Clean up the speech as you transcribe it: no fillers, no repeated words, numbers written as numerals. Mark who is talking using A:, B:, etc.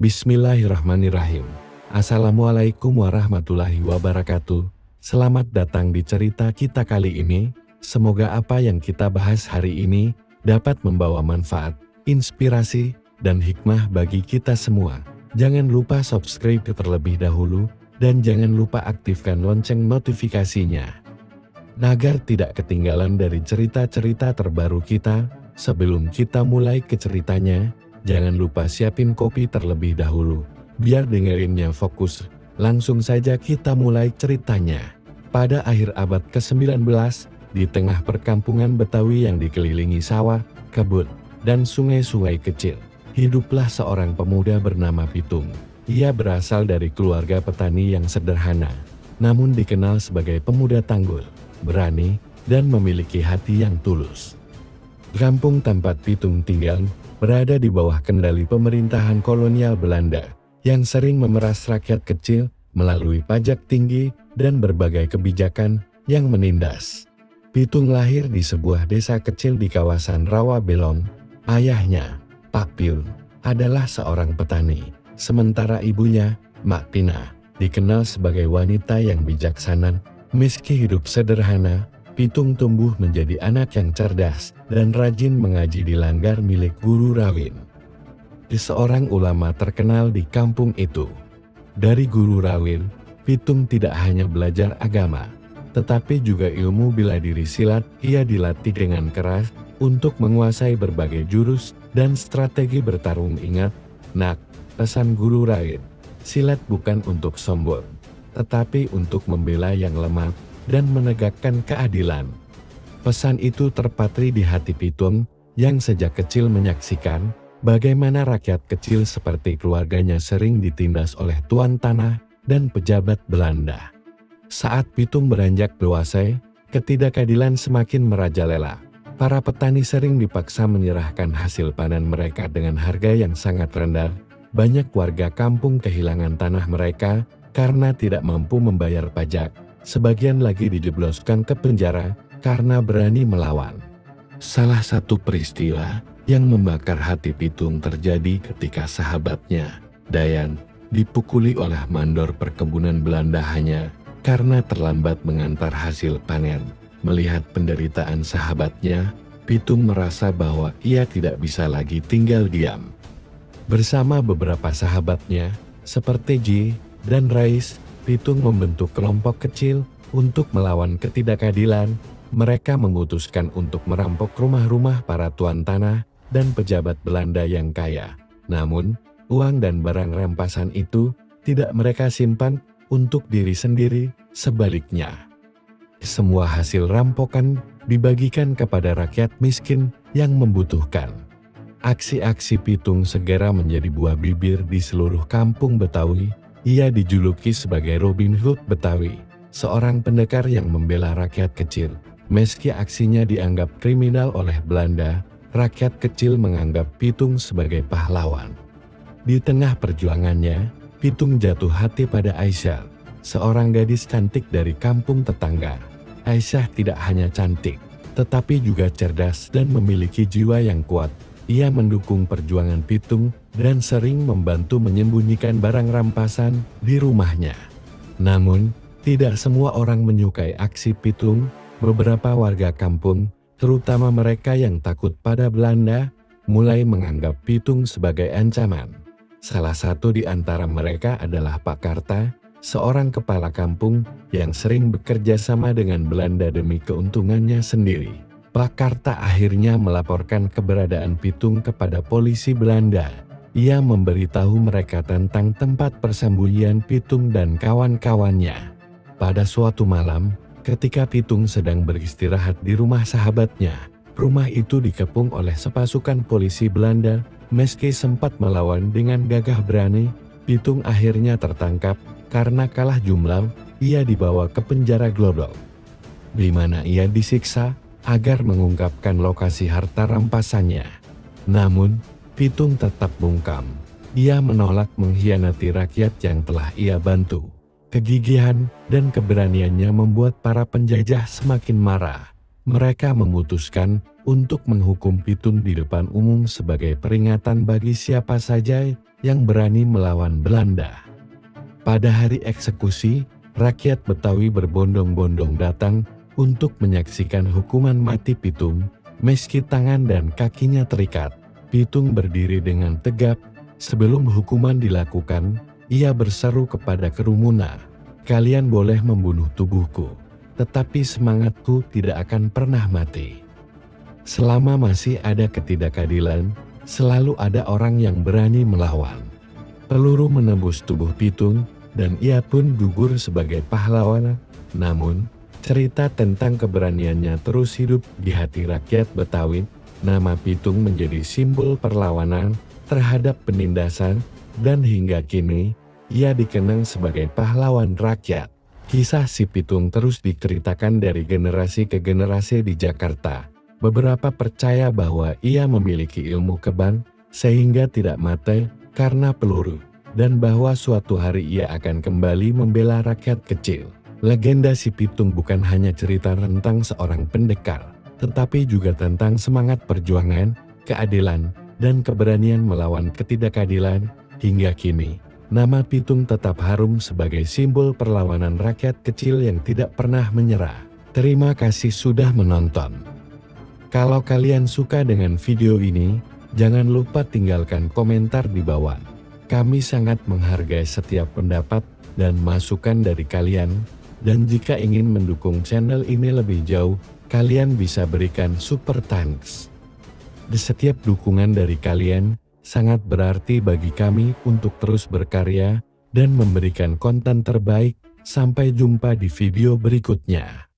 A: Bismillahirrahmanirrahim. Assalamualaikum warahmatullahi wabarakatuh. Selamat datang di cerita kita kali ini. Semoga apa yang kita bahas hari ini dapat membawa manfaat, inspirasi, dan hikmah bagi kita semua. Jangan lupa subscribe terlebih dahulu, dan jangan lupa aktifkan lonceng notifikasinya agar tidak ketinggalan dari cerita-cerita terbaru kita. Sebelum kita mulai ke ceritanya, jangan lupa siapin kopi terlebih dahulu, biar dengerinnya fokus. Langsung saja kita mulai ceritanya. Pada akhir abad ke-19, di tengah perkampungan Betawi yang dikelilingi sawah, kebun, dan sungai-sungai kecil, hiduplah seorang pemuda bernama Pitung. Ia berasal dari keluarga petani yang sederhana, namun dikenal sebagai pemuda tangguh, berani, dan memiliki hati yang tulus. Kampung tempat Pitung tinggal berada di bawah kendali pemerintahan kolonial Belanda yang sering memeras rakyat kecil melalui pajak tinggi dan berbagai kebijakan yang menindas. Pitung lahir di sebuah desa kecil di kawasan Rawa Belong. Ayahnya, Pak Piun, adalah seorang petani, sementara ibunya, Mak Pina, dikenal sebagai wanita yang bijaksana. Meski hidup sederhana, Pitung tumbuh menjadi anak yang cerdas dan rajin mengaji di langgar milik Guru Rawin, seorang ulama terkenal di kampung itu. Dari Guru Rawin, Pitung tidak hanya belajar agama, tetapi juga ilmu bela diri silat. Ia dilatih dengan keras untuk menguasai berbagai jurus dan strategi bertarung. Ingat, nak, pesan Guru Rawin, silat bukan untuk sombong, tetapi untuk membela yang lemah dan menegakkan keadilan. Pesan itu terpatri di hati Pitung yang sejak kecil menyaksikan bagaimana rakyat kecil seperti keluarganya sering ditindas oleh tuan tanah dan pejabat Belanda. Saat Pitung beranjak dewasa, ketidakadilan semakin merajalela. Para petani sering dipaksa menyerahkan hasil panen mereka dengan harga yang sangat rendah. Banyak warga kampung kehilangan tanah mereka karena tidak mampu membayar pajak. Sebagian lagi dijebloskan ke penjara karena berani melawan. Salah satu peristiwa yang membakar hati Pitung terjadi ketika sahabatnya, Dayan, dipukuli oleh mandor perkebunan Belanda hanya karena terlambat mengantar hasil panen. Melihat penderitaan sahabatnya, Pitung merasa bahwa ia tidak bisa lagi tinggal diam. Bersama beberapa sahabatnya, seperti Ji dan Rais, Pitung membentuk kelompok kecil untuk melawan ketidakadilan. Mereka memutuskan untuk merampok rumah-rumah para tuan tanah dan pejabat Belanda yang kaya. Namun, uang dan barang rampasan itu tidak mereka simpan untuk diri sendiri. Sebaliknya, semua hasil rampokan dibagikan kepada rakyat miskin yang membutuhkan. Aksi-aksi Pitung segera menjadi buah bibir di seluruh kampung Betawi. Ia dijuluki sebagai Robin Hood Betawi, seorang pendekar yang membela rakyat kecil. Meski aksinya dianggap kriminal oleh Belanda, rakyat kecil menganggap Pitung sebagai pahlawan. Di tengah perjuangannya, Pitung jatuh hati pada Aisyah, seorang gadis cantik dari kampung tetangga. Aisyah tidak hanya cantik, tetapi juga cerdas dan memiliki jiwa yang kuat. Ia mendukung perjuangan Pitung dan sering membantu menyembunyikan barang rampasan di rumahnya. Namun, tidak semua orang menyukai aksi Pitung. Beberapa warga kampung, terutama mereka yang takut pada Belanda, mulai menganggap Pitung sebagai ancaman. Salah satu di antara mereka adalah Pak Karta, seorang kepala kampung yang sering bekerja sama dengan Belanda demi keuntungannya sendiri. Pak Karta akhirnya melaporkan keberadaan Pitung kepada polisi Belanda. Ia memberitahu mereka tentang tempat persembunyian Pitung dan kawan-kawannya. Pada suatu malam, ketika Pitung sedang beristirahat di rumah sahabatnya, rumah itu dikepung oleh sepasukan polisi Belanda. Meski sempat melawan dengan gagah berani, Pitung akhirnya tertangkap. Karena kalah jumlah, ia dibawa ke penjara Glodok, di mana ia disiksa agar mengungkapkan lokasi harta rampasannya. Namun, Pitung tetap bungkam. Ia menolak mengkhianati rakyat yang telah ia bantu. Kegigihan dan keberaniannya membuat para penjajah semakin marah. Mereka memutuskan untuk menghukum Pitung di depan umum sebagai peringatan bagi siapa saja yang berani melawan Belanda. Pada hari eksekusi, rakyat Betawi berbondong-bondong datang untuk menyaksikan hukuman mati Pitung. Meski tangan dan kakinya terikat, Pitung berdiri dengan tegap. Sebelum hukuman dilakukan, ia berseru kepada kerumunan, "Kalian boleh membunuh tubuhku, tetapi semangatku tidak akan pernah mati." Selama masih ada ketidakadilan, selalu ada orang yang berani melawan. Peluru menembus tubuh Pitung, dan ia pun gugur sebagai pahlawan. Namun, cerita tentang keberaniannya terus hidup di hati rakyat Betawi. Nama Pitung menjadi simbol perlawanan terhadap penindasan, dan hingga kini, ia dikenang sebagai pahlawan rakyat. Kisah si Pitung terus diceritakan dari generasi ke generasi di Jakarta. Beberapa percaya bahwa ia memiliki ilmu kebang, sehingga tidak mati karena peluru, dan bahwa suatu hari ia akan kembali membela rakyat kecil. Legenda si Pitung bukan hanya cerita tentang seorang pendekar, tetapi juga tentang semangat perjuangan, keadilan, dan keberanian melawan ketidakadilan. Hingga kini, nama Pitung tetap harum sebagai simbol perlawanan rakyat kecil yang tidak pernah menyerah. Terima kasih sudah menonton. Kalau kalian suka dengan video ini, jangan lupa tinggalkan komentar di bawah. Kami sangat menghargai setiap pendapat dan masukan dari kalian. Dan jika ingin mendukung channel ini lebih jauh, kalian bisa berikan super thanks. Setiap dukungan dari kalian sangat berarti bagi kami untuk terus berkarya dan memberikan konten terbaik. Sampai jumpa di video berikutnya.